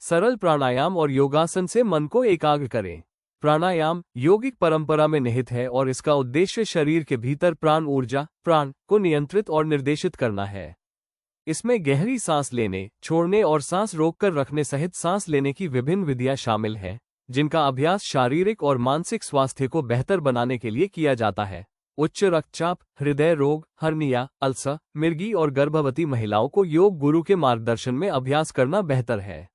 सरल प्राणायाम और योगासन से मन को एकाग्र करें। प्राणायाम यौगिक परंपरा में निहित है और इसका उद्देश्य शरीर के भीतर प्राण ऊर्जा प्राण को नियंत्रित और निर्देशित करना है। इसमें गहरी सांस लेने, छोड़ने और सांस रोककर रखने सहित सांस लेने की विभिन्न विधियां शामिल हैं, जिनका अभ्यास शारीरिक और मानसिक स्वास्थ्य को बेहतर बनाने के लिए किया जाता है। उच्च रक्तचाप, हृदय रोग, हर्निया, अल्सर, मिर्गी और गर्भवती महिलाओं को योग गुरु के मार्गदर्शन में अभ्यास करना बेहतर है।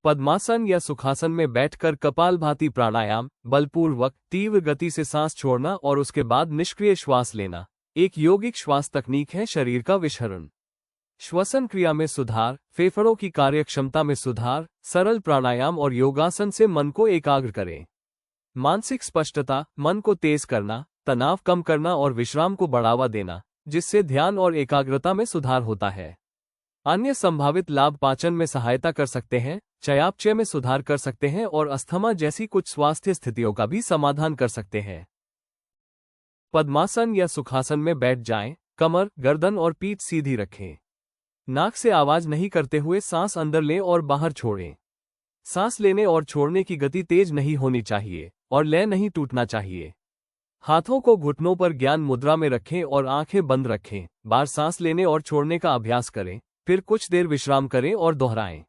पद्मासन या सुखासन में बैठकर कपालभाति प्राणायाम, बलपूर्वक तीव्र गति से सांस छोड़ना और उसके बाद निष्क्रिय श्वास लेना, एक यौगिक श्वास तकनीक है शरीर का विसरण। श्वसन क्रिया में सुधार, फेफड़ों की कार्यक्षमता में सुधार, सरल प्राणायाम और योगासन से मन को एकाग्र करें। मानसिक स्पष्टता, मन को तेज करना, तनाव कम करना और विश्राम को बढ़ावा देना, जिससे ध्यान और एकाग्रता में सुधार होता है। अन्य संभावित लाभ पाचन में सहायता कर सकते हैं, चयापचय में सुधार कर सकते हैं और अस्थमा जैसी कुछ स्वास्थ्य स्थितियों का भी समाधान कर सकते हैं। पद्मासन या सुखासन में बैठ जाएं, कमर, गर्दन और पीठ सीधी रखें। नाक से आवाज नहीं करते हुए सांस अंदर लें और बाहर छोड़ें। सांस लेने और छोड़ने की गति तेज नहीं होनी चाहिए और लय नहीं टूटना चाहिए। हाथों को घुटनों पर ज्ञान मुद्रा में रखें और आंखें बंद रखें। बार सांस लेने और छोड़ने का अभ्यास करें, फिर कुछ देर विश्राम करें और दोहराएं।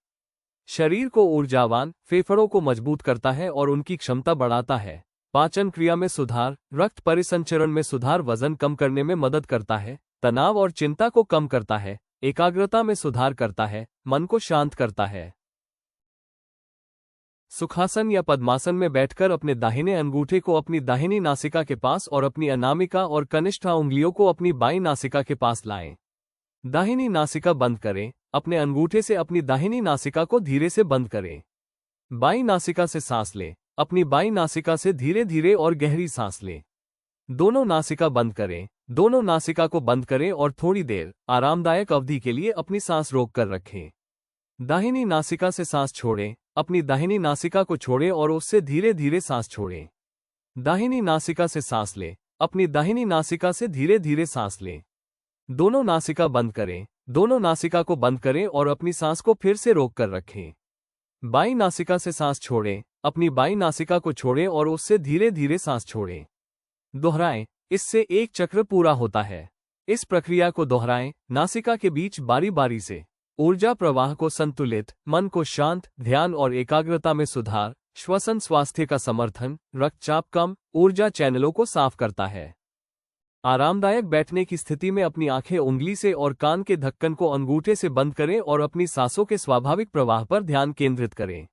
शरीर को ऊर्जावान, फेफड़ों को मजबूत करता है और उनकी क्षमता बढ़ाता है। पाचन क्रिया में सुधार, रक्त परिसंचरण में सुधार, वजन कम करने में मदद करता है, तनाव और चिंता को कम करता है, एकाग्रता में सुधार करता है, मन को शांत करता है। सुखासन या पद्मासन में बैठकर अपने दाहिने अंगूठे को अपनी दाहिनी नासिका के पास और अपनी अनामिका और कनिष्ठ उंगलियों को अपनी बाईं नासिका के पास लाएं। दाहिनी नासिका बंद करें, अपने अंगूठे से अपनी दाहिनी नासिका को धीरे से बंद करें। बाईं नासिका से सांस लें, अपनी बाईं नासिका से धीरे धीरे और गहरी सांस लें। दोनों नासिका बंद करें, दोनों नासिका को बंद करें और थोड़ी देर आरामदायक अवधि के लिए अपनी सांस रोक कर रखें। दाहिनी नासिका से सांस छोड़ें, अपनी दाहिनी नासिका को छोड़ें और उससे धीरे धीरे सांस छोड़ें। दाहिनी नासिका से सांस लें, अपनी दाहिनी नासिका से धीरे धीरे सांस लें। दोनों नासिका बंद करें, दोनों नासिका को बंद करें और अपनी सांस को फिर से रोक कर रखें। बाईं नासिका से सांस छोड़ें, अपनी बाईं नासिका को छोड़ें और उससे धीरे धीरे सांस छोड़ें। दोहराएं, इससे एक चक्र पूरा होता है। इस प्रक्रिया को दोहराएं, नासिका के बीच बारी बारी से। ऊर्जा प्रवाह को संतुलित, मन को शांत, ध्यान और एकाग्रता में सुधार, श्वसन स्वास्थ्य का समर्थन, रक्तचाप कम, ऊर्जा चैनलों को साफ करता है। आरामदायक बैठने की स्थिति में अपनी आंखें उंगली से और कान के ढक्कन को अंगूठे से बंद करें और अपनी सांसों के स्वाभाविक प्रवाह पर ध्यान केंद्रित करें।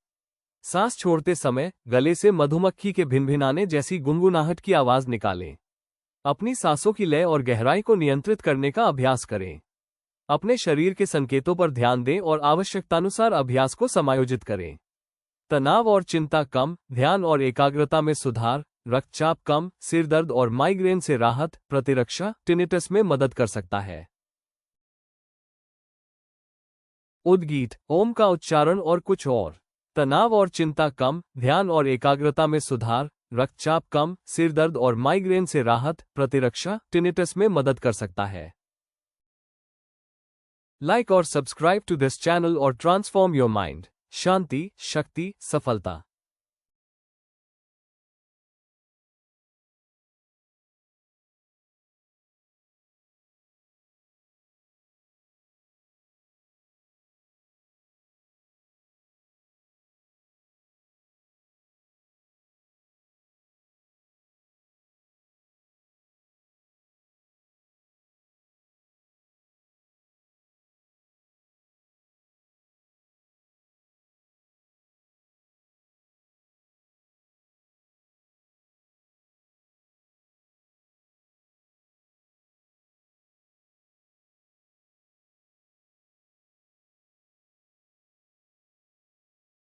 सांस छोड़ते समय गले से मधुमक्खी के भिनभिनाने जैसी गुनगुनाहट की आवाज निकालें। अपनी सांसों की लय और गहराई को नियंत्रित करने का अभ्यास करें। अपने शरीर के संकेतों पर ध्यान दें और आवश्यकतानुसार अभ्यास को समायोजित करें। तनाव और चिंता कम, ध्यान और एकाग्रता में सुधार, रक्तचाप कम, सिर दर्द और माइग्रेन से राहत, प्रतिरक्षा, टिनिटस में मदद कर सकता है। उद्गीत, ओम का उच्चारण और कुछ और। तनाव और चिंता कम, ध्यान और एकाग्रता में सुधार, रक्तचाप कम, सिर दर्द और माइग्रेन से राहत, प्रतिरक्षा, टिनिटस में मदद कर सकता है। लाइक और सब्सक्राइब टू दिस चैनल और ट्रांसफॉर्म योर माइंड। शांति, शक्ति, सफलता।